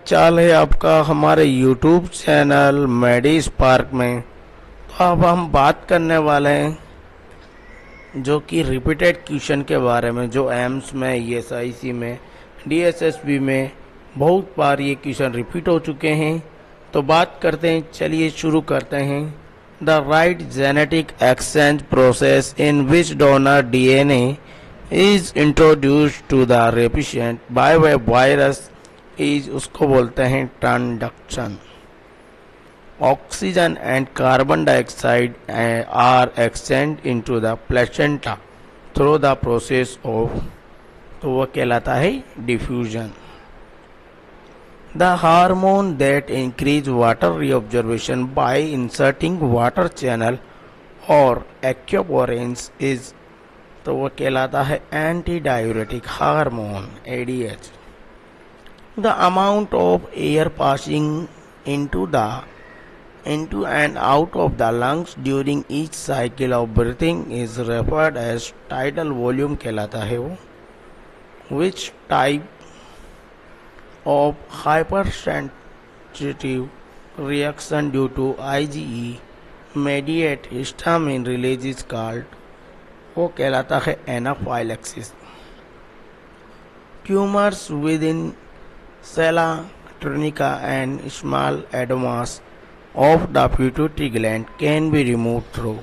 चाल है आपका हमारे YouTube चैनल मेडी स्पार्क में। तो अब हम बात करने वाले हैं जो कि रिपीटेड क्वेश्चन के बारे में, जो एम्स में, ESIC में, DSSB में बहुत बार ये क्वेश्चन रिपीट हो चुके हैं। तो बात करते हैं, चलिए शुरू करते हैं। The right genetic exchange process in which donor DNA is introduced to the recipient by way virus is, उसको बोलते हैं transduction. Oxygen and carbon dioxide are exchange into the placenta through the process of, तो वह कहलाता है diffusion. The hormone that increase water reabsorption by inserting water channel और aquaporins is, तो वह कहलाता है anti diuretic hormone ADH। The amount of air passing into and out of the lungs during each cycle of breathing is referred as tidal volume कहलाता है वो। Which type of hypersensitive reaction due to IgE mediate histamine release is called, वो कहलाता है anaphylaxis. Tumors within Sella tunica and small adenomas of the pituitary gland can be removed through,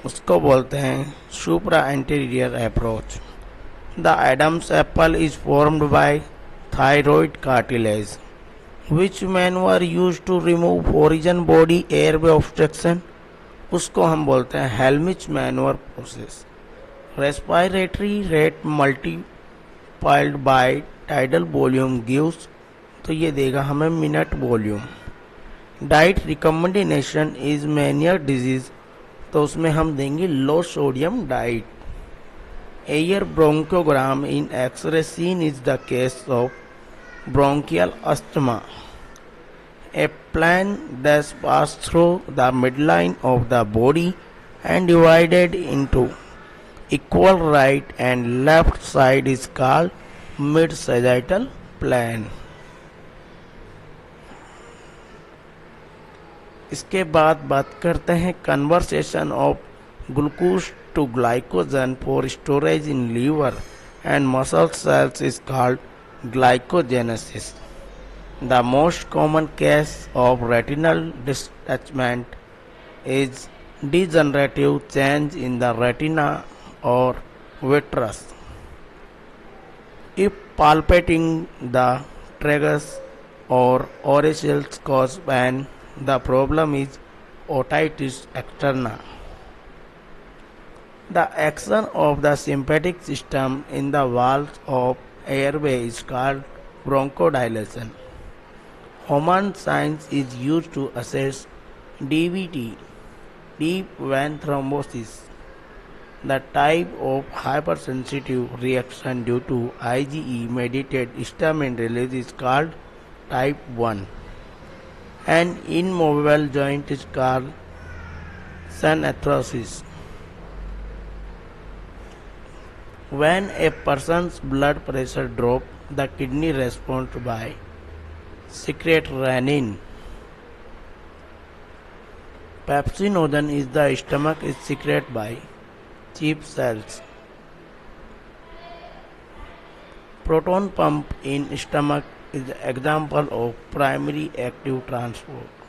उसको बोलते हैं supra anterior approach। The Adam's apple is formed by thyroid cartilage, which maneuver used to remove foreign body airway obstruction, उसको हम बोलते हैं हेल्मिच manoeuvre process. Respiratory rate multiplied by tidal volume gives, तो ये देगा हमें minute volume. Diet recommendation is Meniere disease, तो उसमें हम देंगे low sodium diet. Air bronchogram in X-ray seen is the case of bronchial asthma. A plan thus passed through the midline of the body and divided into equal right and left side is called mid-sagittal plan। इसके बाद बात करते हैं conversation of glucose to glycogen for storage in liver and muscle cells is called glycogenesis. The most common case of retinal detachment is degenerative change in the retina or vitreous. If palpating the tragus or auricles cause pain, the problem is otitis externa. The action of the sympathetic system in the walls of airway is called bronchodilation. Homan science is used to assess DVT, deep vein thrombosis. The type of hypersensitive reaction due to IgE mediated histamine release is called type 1. An immovable joint is called synarthrosis. When a person's blood pressure drops, the kidney responds by secrete renin. Pepsinogen is the stomach is secreted by chief cells. Proton pump in stomach is the example of primary active transport.